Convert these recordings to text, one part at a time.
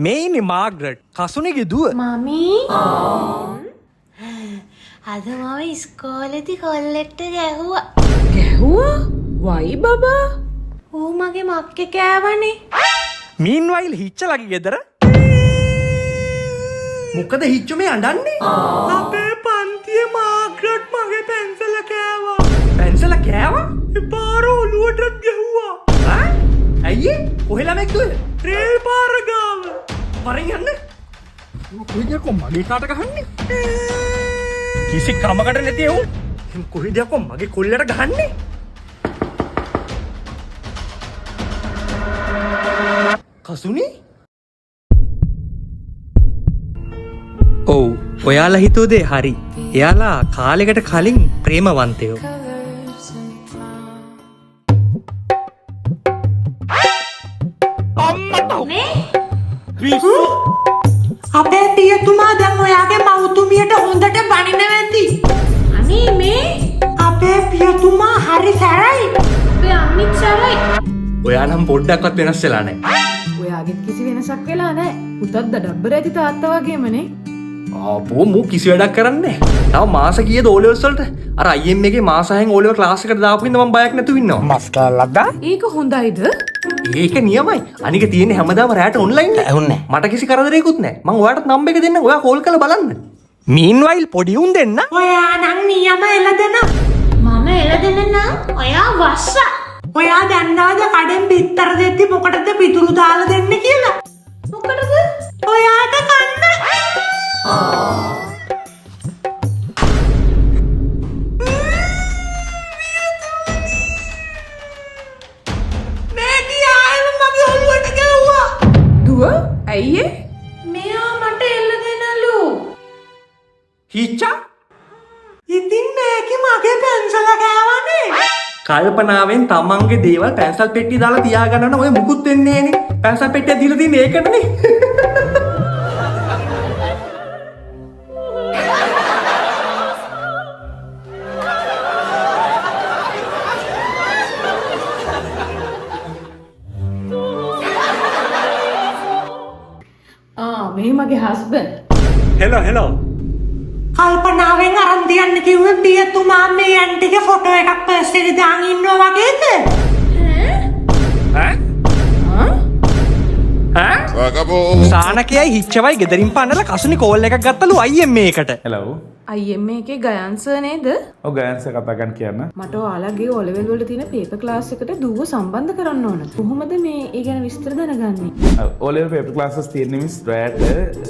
මේ ඉන්නේ මාග්‍රට් කසුනිගේ දුව. මමි අද මම ඉස්කෝලේදී කොල්ලෙක්ට ගැහුවා. ගැහුවා? වයි බබා. ඌ මගේ මක්කේ කෑවනේ. මීන්වයිල් හිච්චලගේ ගෙදර මොකද හිච්චු මේ අඬන්නේ? අපේ පන්තියේ මාග්‍රට් මගේ පැන්සල කෑවා. පැන්සල කෑවා? පාර ඔලුවටත් ගැහුවා. ඈ? ඇයි ඒ? කොහෙ ළමෙක් දුවද? රේල් පාර ගාව. වරෙන් යන්න. කොහෙද කො මගේ කාට ගහන්නේ? කිසි කමකට නැති එවුන්. එහෙනම් කොහෙද යකෝ මගේ කොල්ලට ගහන්නේ? කසුනි? ඔව් ඔයාලා හිතුව දේ හරි. එයාලා කාලෙකට කලින් ප්‍රේමවන්තයෝ. අපේ පියතුමා දැන් ඔයාගේ මව්තුමියට හොඳට බනින වෙද්දි. අනේ මේ අපේ පියතුමා හරි සැරයි. අපේ අම්මිත් සරයි. ඔයා නම් පොඩ්ඩක්වත් වෙනස් වෙලා නැහැ. ඔයාගෙත් කිසි වෙනසක් වෙලා නැහැ. පුතත් දඩබ්බර ඇති තාත්තා වගේමනේ. ආපෝ මූ කිසි වැඩක් කරන්නේ නැහැ. තව මාස කීයද O levels වලට? අර IM එකේ මාස 6න් O level ක්ලාස් එකට දාපු ඉන්න මම බයක් නැතුව ඉන්නවා. මස් කාලක්ද? ඒක හොඳයිද? ඒක නියමයි. අනික තියෙන්නේ හැමදාම රැට ඔන්ලයින් නේ. ඇහුන්නේ. මට කිසි කරදරයක්වත් නැහැ. මම ඔයාලට නම්බර් එක දෙන්නම්. ඔයා කෝල් කරලා බලන්න. මීන්වයිල් පොඩි උන් දෙන්න. ඔයා නම් නියම එළදෙන. මම එළදෙන නම් ඔයා වස්ස. ඔයා දන්නවද කඩෙන් පිටර දෙද්දි මොකටද පිටුරු දාලා දෙන්නේ කියලා? මොකටද? ඔයාට කන්න. දුව ඇයි ඒ? මෙයා මට එළදෙනලු. හිච්චා ඉතින් මේකේ මගේ පැන්සල කෑවනේ. කල්පනාවෙන් තමන්ගේ දේවල් පැන්සල් පෙට්ටිය දාලා තියාගන්න නම් ඔය මුකුත් වෙන්නේ නෑනේ. පැන්සල් පෙට්ටිය දීලා තියෙන්නේ ඒකටනේ. මේ මගේ හස්බන්ඩ්. හෙලෝ කල්පනාවෙන් අරන් තියන්න කිව්වේ පියතුමා මේ ඇන්ටිගේ ෆොටෝ එකක් පර්ස් එකේ දාන් ඉන්නවා වගේද? සානකයයි හිච්චවයි ගෙදරින් පන්නලා කසුනි කෝල් එකක් ගත්තලු IM එකට. හෙලෝ IM එකේ ගයන්සර් නේද? ඔව් ගයන්ස කතා ගන්න කියන්න. මට ඔයාලගේ O level වල තියෙන පේපර් ක්ලාස් එකට දුව සම්බන්ධ කරන්න ඕන. කොහොමද මේ ඒ ගැන විස්තර දැනගන්නේ? ඔලෙවල් පේපර් ක්ලාසස් තියෙන්නේ මිස් රෑට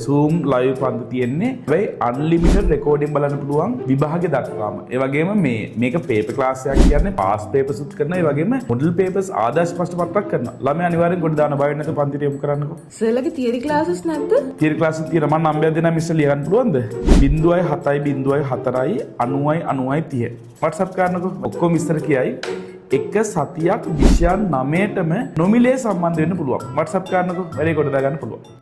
Zoom live පන්ති තියෙන්නේ. හැබැයි unlimited recording බලන්න පුළුවන් විභාගෙ දක්වාම. ඒ වගේම මේක පේපර් ක්ලාස් එකක් කියන්නේ past papers උත් කරනවා. ඒ වගේම model papers ආදර්ශ ප්‍රශ්න පත්‍රයක් කරනවා. ළමයා අනිවාර්යෙන් කොට දාන්න බය නැතුව පන්තිට යොමු කරන්නකෝ. සර්ලගේ තියරි ක්ලාසස් නැද්ද? තියරි ක්ලාස් තියෙන මම නම්බර් දෙන්නම් මිස් ලියන්න පුළුවන්ද? 0.7 0.4 90 30 WhatsApp කරනකො ඔක්කොම විස්තර කියයි. එක සතියක් විෂයන් 9ටම නොමිලේ සම්බන්ධ වෙන්න පුළුවන්. WhatsApp කරනකො වැඩේ කොට දා ගන්න පුළුවන්.